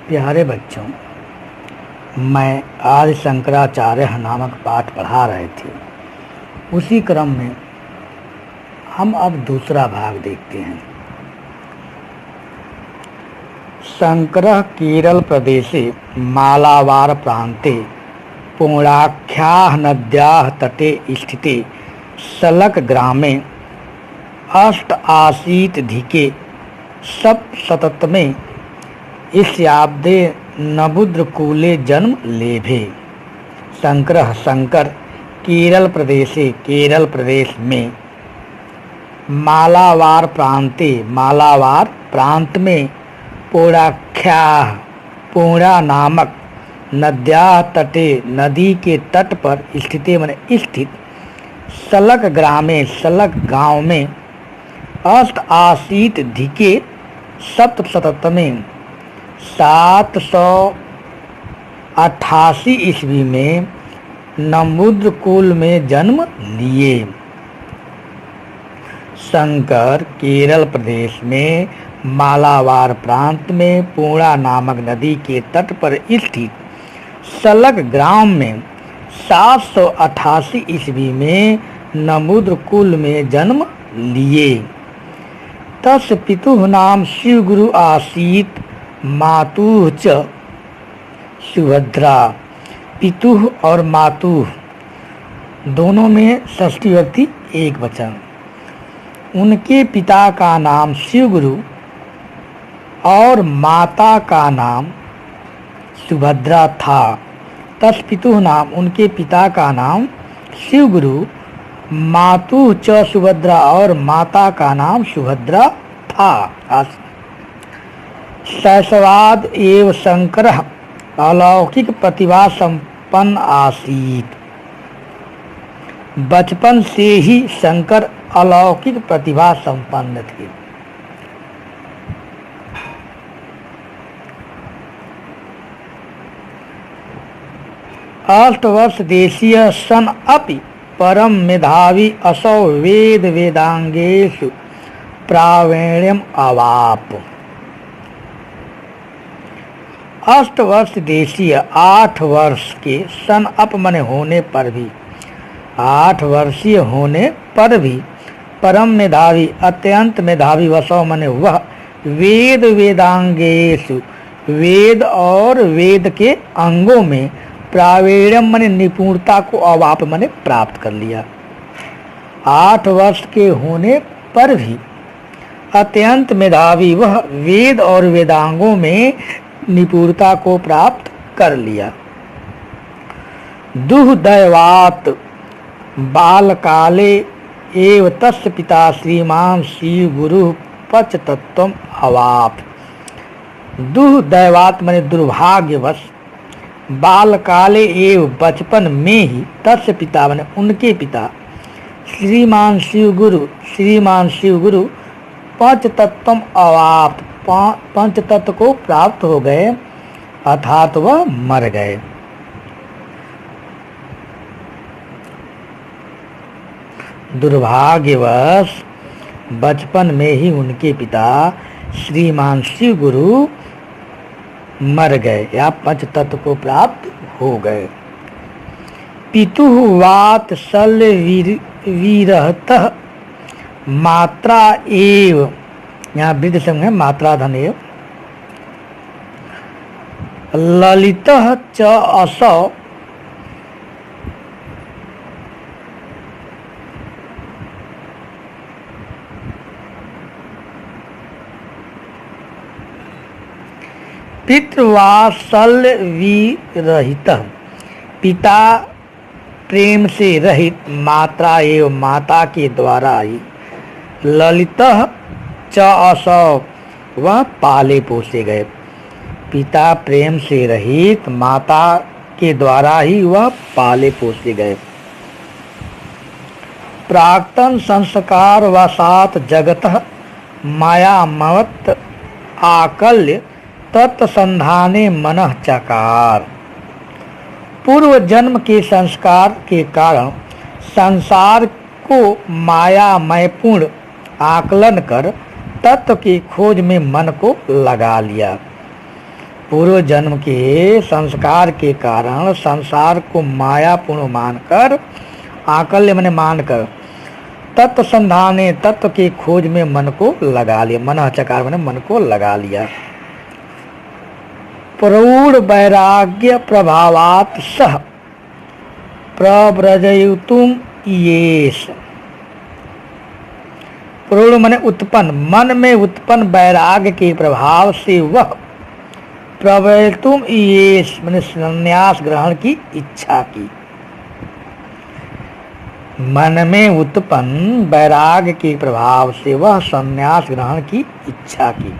प्यारे बच्चों, मैं आज शंकराचार्य नामक पाठ पढ़ा रहे थे। उसी क्रम में हम अब दूसरा भाग देखते हैं। शंकरः केरल प्रदेशे मालाबार प्रान्ते पूर्णाख्याः नद्याः तटे स्थिते सलक ग्रामे अष्टाशीतिधिके सप्तशततमे ईस्याब्दे नबूद्रकूले जन्म लेभे। शंकर केरल प्रदेश में मालाबार प्रांत में पूर्णा नामक नद्या तटे नदी के तट पर स्थित सलक गांव में अष्टाशीतिधिके सप्तशततमे 788 ईस्वी में नबूद्रकूल में जन्म लिए। शंकर केरल प्रदेश में मालाबार प्रांत में पूर्णा नामक नदी के तट पर स्थित सलक ग्राम में 788 ईस्वी में नबूद्रकूल में जन्म लिए। तस् पितुः नाम शिवगुरु आसीत मातुः च सुभद्रा। पितुः और मातुः दोनों में षष्ठी विभक्ति एक वचन। उनके पिता का नाम शिवगुरु और माता का नाम सुभद्रा था। तस् पितुः नाम उनके पिता का नाम शिवगुरु, मातुः च सुभद्रा और माता का नाम सुभद्रा था। शैशवाद एव शंकरः अलौकिक प्रतिभा संपन्न आसीत। बचपन से ही शंकर अलौकिक प्रतिभा संपन्न थे। अष्टवर्ष देशीय सन अपि परम मेधावी असौ वेदांगेषु प्रावीण्यम अवाप। 8 वर्ष देशीय 8 वर्ष के सन अप मने होने पर भी 8 वर्षीय होने पर भी परम मेधावी अत्यंत मेधावी वसौ मने वह वेदांगेषु वेद और वेद के अंगों में प्रावीण्यम मने निपुणता को अवाप मने प्राप्त कर लिया। 8 वर्ष के होने पर भी अत्यंत मेधावी वह वेद और वेदांगों में निपुणता को प्राप्त कर लिया। दुःदैवात् बालकाले एव तस्य पिता श्रीमान शिव गुरु पचतत्वम अवाप। दुःदैवात् माने दुर्भाग्यवश, बालकाले एव बचपन में ही, तस्य पिता माने उनके पिता, श्रीमान शिव गुरु पंचतत्वम अवाप पंचतत्व को प्राप्त हो गए, अर्थात वह मर गए। दुर्भाग्यवश बचपन में ही उनके पिता श्रीमान शिव गुरु मर गए या पंचतत्व को प्राप्त हो गए। पितुः वात्सल्य विरहतः मात्रा एव, यहाँ वृद्ध संग है मात्रा धन एव, ललितः च असौ पितृवात्सल्य विरहितः, पिता प्रेम से रहित, मात्रा एवं माता के द्वारा ही, ललितः च असौ वह पाले पोसे गए। पिता प्रेम से रहित, माता के द्वारा ही वह पाले पोसे गए। प्राक्तन संस्कार वसात जगतः मायामवत् आकल्य तत्संधाने मनः चकार। पूर्व जन्म के संस्कार के कारण संसार को मायामयपूर्ण आकलन कर तत्व की खोज में मन को लगा लिया। पूर्व जन्म के संस्कार के कारण संसार को मायापूर्ण मानकर, आकल्य माने मानकर, तत्व संधाने तत्व की खोज में मन को लगा लिया। मन चकार मैंने मन को लगा लिया। प्रौढ़ वैराग्य प्रभावात् सह प्रव्रजयुतुम येष। प्रौढ़ माने उत्पन्न, मन में उत्पन्न वैराग्य के प्रभाव से वह प्रव्रजयुतुम येष माने संन्यास ग्रहण की इच्छा की। मन में उत्पन्न वैराग्य के प्रभाव से वह संन्यास ग्रहण की इच्छा की।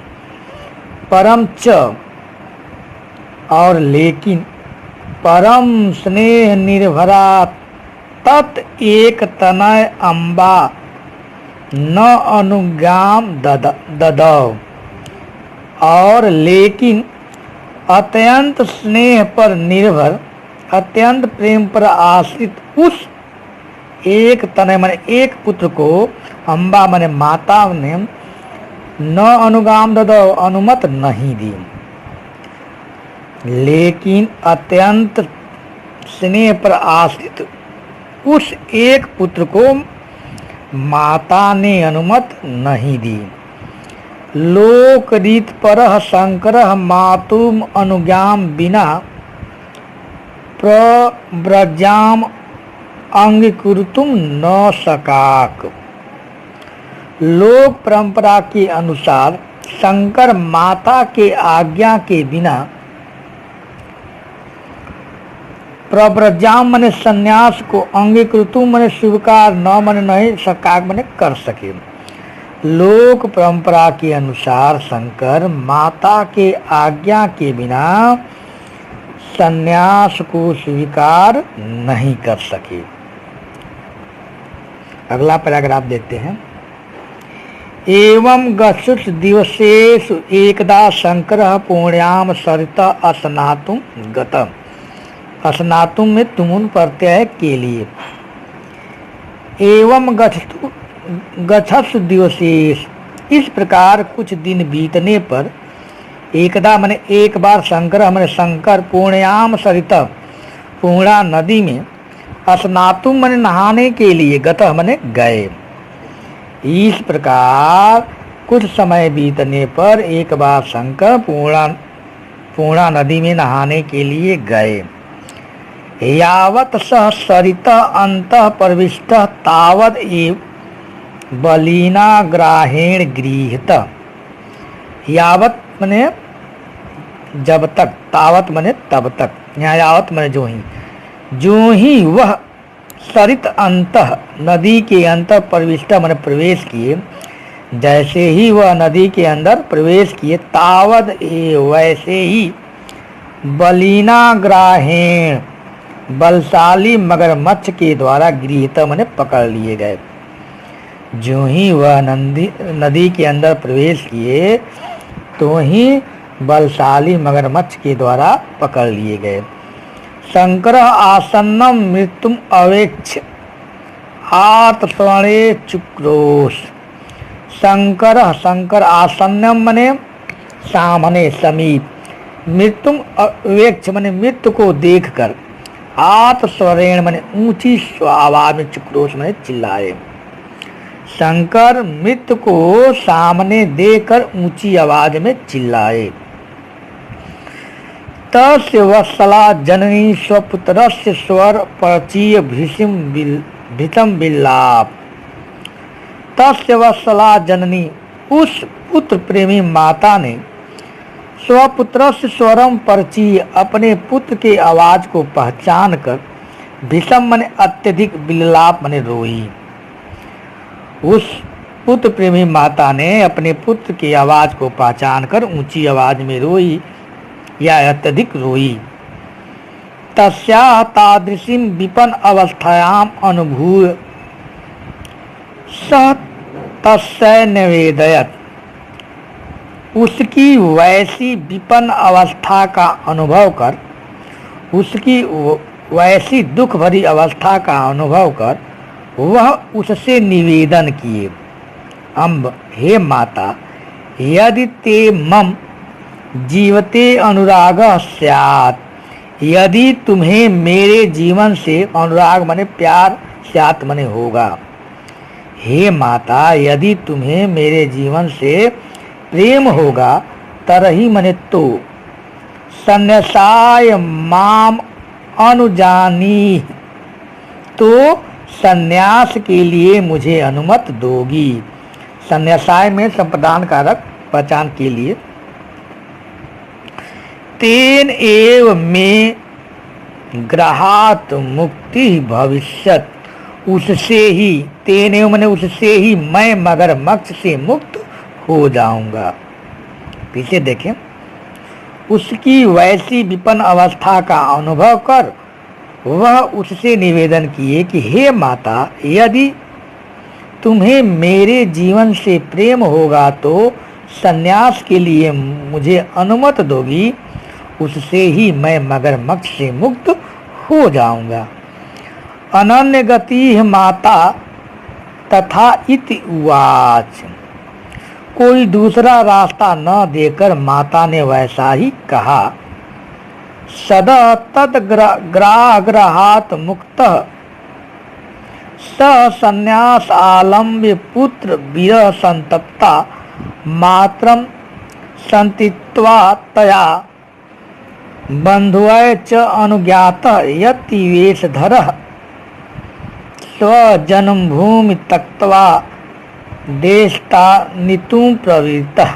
परम च और लेकिन परम स्नेह निर्भरा तत् एक तनय अम्बा न अनुज्ञाम ददौ। और लेकिन अत्यंत स्नेह पर निर्भर, अत्यंत प्रेम पर आश्रित उस एक तनय माने एक पुत्र को अम्बा माने माता ने न अनुगाम ददौ अनुमत नहीं दी। लेकिन अत्यंत स्नेह पर आश्रित उस एक पुत्र को माता ने अनुमत नहीं दी। लोक रीत परः शंकरः मातुम अनुज्ञाम बिना प्रव्रजाम अंगीकुरुतुम न सकाक। लोक परंपरा के अनुसार शंकर माता के आज्ञा के बिना प्रव्रजाम मने संन्यास को, अंगीकृतुम मने स्वीकार, न मने नहीं, सकाक मने कर सके। लोक परंपरा के अनुसार शंकर माता के आज्ञा के बिना संन्यास को स्वीकार नहीं कर सके। अगला पैराग्राफ देखते हैं। एवं गच्छुष दिवसेषु एकदा शंकरः पुण्याम सरिता स्नातुं गतः। स्नातुं में तुमुन प्रत्यय के लिए। एवं गच्छुष दिवसेष, इस प्रकार कुछ दिन बीतने पर, एकदा मने एक बार, शंकर मने शंकर, पुण्याम सरिता पूर्णा नदी में, स्नातुम मने नहाने के लिए, गतः मने गए। इस प्रकार कुछ समय बीतने पर एक बार शंकर पूर्णा नदी में नहाने के लिए गए। यावत् सह सरिता अंतः प्रविष्टः तावद एव बलिना ग्राहेण गृहीत। यावत मने जब तक, तावत मने तब तक, यहाँ यावत मने जो ही वह सरित अंतः नदी के अंतर प्रविष्ट मने प्रवेश किए, जैसे ही वह नदी के अंदर प्रवेश किए, तावद वैसे ही बलिना ग्राहेण बलशाली मगरमच्छ के द्वारा गृहीत मने पकड़ लिए गए। जो ही वह नदी के अंदर प्रवेश किए तो ही बलशाली मगरमच्छ के द्वारा पकड़ लिए गए। शंकर आसन्नम मृत्युम अवेक्ष आत्मस्मरणे चुक्रोश। शंकर आसन्नम मने सामने, समीप, मृत्युम अवेक्ष मने मृत्यु को देखकर, आत्मस्वरेण मने ऊंची आवाज में, चुक्रोश मने चिल्लाए। शंकर मृत्यु को सामने देकर ऊंची आवाज में चिल्लाए। तस्य वत्सला जननी स्वपुत्रस्य स्वर परचीय भीतम विलाप। तस्य वत्सला जननी, उस पुत्र प्रेमी माता ने स्वपुत्रस्य स्वरम परचीय, अपने पुत्र के आवाज को पहचान कर, भीषम मने अत्यधिक, विलाप मने रोई। उस पुत्र प्रेमी माता ने अपने पुत्र की आवाज को पहचान कर ऊंची आवाज में रोई या अत्यधिक रोई। तस्याः तादृशीं विपन्न अवस्थायाम अनुभूय सः तस्यै निवेदयत्। उसकी वैसी विपन्न अवस्था का अनुभव कर, उसकी वैसी दुख भरी अवस्था का अनुभव कर वह उससे निवेदन किए, अम्ब, हे माता, यदि ते मम जीवते अनुरागः स्यात्, यदि तुम्हें मेरे जीवन से अनुराग माने प्यार, स्यात् माने होगा। हे माता, यदि तुम्हें मेरे जीवन से प्रेम होगा, तरही माने तो, संन्यासाय माम अनुजानी, तो संन्यास के लिए मुझे अनुमति दोगी। संन्यासाय में संप्रदान कारक पहचान के लिए। तेन एव में ग्रहात मुक्ति भविष्यत, उससे ही, तेन एव मैंने उससे ही मैं मगरमच्छ से मुक्त हो जाऊंगा। पीछे देखें, उसकी वैसी विपन्न अवस्था का अनुभव कर वह उससे निवेदन किए कि हे माता, यदि तुम्हें मेरे जीवन से प्रेम होगा तो संन्यास के लिए मुझे अनुमति दोगी, उससे ही मैं मगरमच्छ से मुक्त हो जाऊंगा। अनन्य गति माता तथा इति उवाच, कोई दूसरा रास्ता न देकर माता ने वैसा ही कहा। सदा तद्ग्राहात् मुक्तः स संन्यास आलम्ब्य पुत्र विरह संतप्ता मात्रं संतित्वा तया बंधुवै च अनुज्ञातः यति वेशधरः स्वजन्मभूमि त्यक्त्वा देशतानितुं प्रवृत्तः।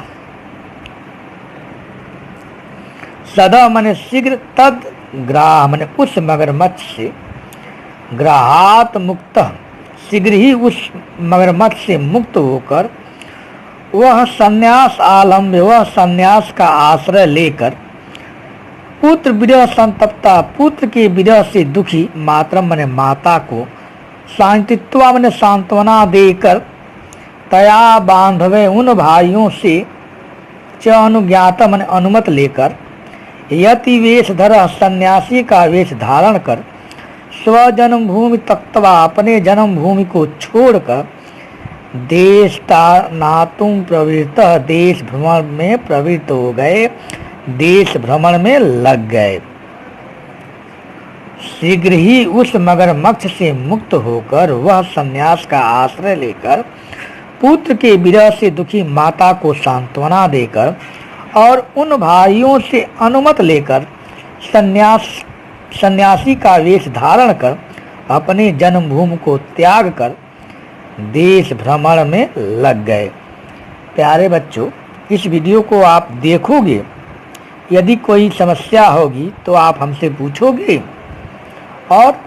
सदा मने शीघ्र, तद ग्राह मने उस मगरमच्छ से, ग्राहात मुक्त, शीघ्र ही उस मगरमच्छ से मुक्त होकर वह संन्यास आलम्ब्य, वह संन्यास का आश्रय लेकर पुत्र विरह संतप्ता, पुत्र के विरह से दुखी मातरम मने माता को शांतित्वा मने सांत्वना देकर तया बांधवे उन भाइयों से च अनुज्ञात मने अनुमति लेकर यति वेशधर सन्यासी का वेश धारण कर स्वजन्म भूमि त्यक्त्वा, अपने जन्म भूमि को छोड़कर देशतानातुं प्रवृत्त, देश भ्रमण में प्रवृत्त हो गए, देश भ्रमण में लग गए। शीघ्र ही उस मगरमच्छ से मुक्त होकर वह संन्यास का आश्रय लेकर पुत्र के विरह से दुखी माता को सांत्वना देकर और उन भाइयों से अनुमति लेकर सन्यासी का वेश धारण कर अपने जन्मभूमि को त्याग कर देश भ्रमण में लग गए। प्यारे बच्चों, इस वीडियो को आप देखोगे, यदि कोई समस्या होगी तो आप हमसे पूछोगे और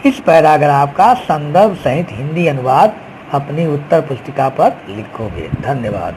इस पैराग्राफ का संदर्भ सहित हिंदी अनुवाद अपनी उत्तर पुस्तिका पर लिखोगे। धन्यवाद।